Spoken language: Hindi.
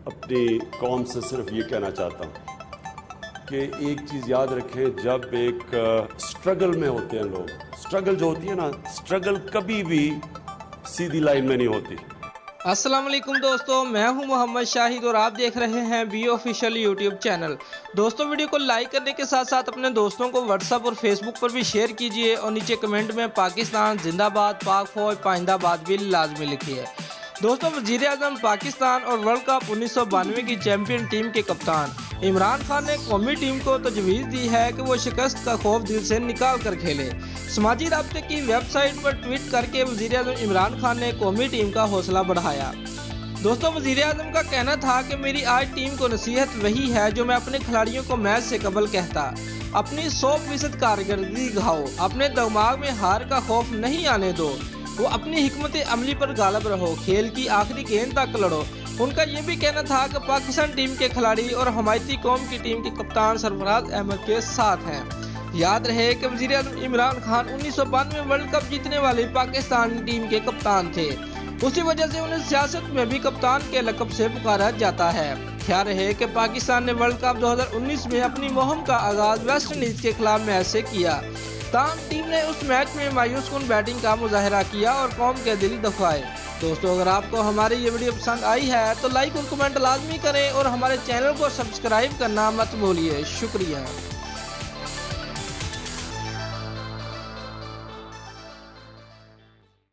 अपनी कौम से सिर्फ ये कहना चाहता हूँ कि एक चीज़ याद रखें, जब एक स्ट्रगल में होते हैं लोग, स्ट्रगल जो होती है ना, स्ट्रगल कभी भी सीधी लाइन में नहीं होती। अस्सलाम वालेकुम दोस्तों, मैं हूं मोहम्मद शाहिद और आप देख रहे हैं बी ऑफिशियल यूट्यूब चैनल। दोस्तों, वीडियो को लाइक करने के साथ साथ अपने दोस्तों को व्हाट्सएप और फेसबुक पर भी शेयर कीजिए और नीचे कमेंट में पाकिस्तान जिंदाबाद, पाक फौज पाइंदाबाद भी लाजमी लिखिए। दोस्तों, वज़ीर आज़म पाकिस्तान और वर्ल्ड कप 1992 की चैंपियन टीम के कप्तान इमरान खान ने कौमी टीम को तजवीज़ दी है कि वो शिकस्त का खौफ दिल से निकाल कर खेले। समाजी राब्ते की वेबसाइट पर ट्वीट करके वज़ीर आज़म इमरान खान ने कौमी टीम का हौसला बढ़ाया। दोस्तों, वज़ीर आज़म का कहना था कि मेरी आज टीम को नसीहत वही है जो मैं अपने खिलाड़ियों को मैच से कबल कहता, अपनी 100% कारकर्दगी दिखाओ, अपने दिमाग में हार का खौफ नहीं आने दो, वो अपनी हिकमत अमली पर गालिब रहो, खेल की आखिरी गेंद तक लड़ो। उनका ये भी कहना था कि पाकिस्तान टीम के खिलाड़ी और हमायती कौम की टीम के कप्तान सरफराज अहमद के साथ हैं। याद रहे कि वज़ीर आज़म इमरान खान 1992 में वर्ल्ड कप जीतने वाली पाकिस्तान टीम के कप्तान थे। उसी वजह से उन्हें सियासत में भी कप्तान के लक़ब से पुकारा जाता है। ख्याल रहे कि पाकिस्तान ने वर्ल्ड कप 2019 में अपनी मुहिम का आगाज वेस्ट इंडीज के खिलाफ मैच से किया। ताहम टीम ने उस मैच में मायूस कुन बैटिंग का मुजाहिरा किया और कौम के दिल दफाए। दोस्तों, अगर आपको हमारी ये वीडियो पसंद आई है तो लाइक और कमेंट लाजमी करें और हमारे चैनल को सब्सक्राइब करना मत भूलिए। शुक्रिया।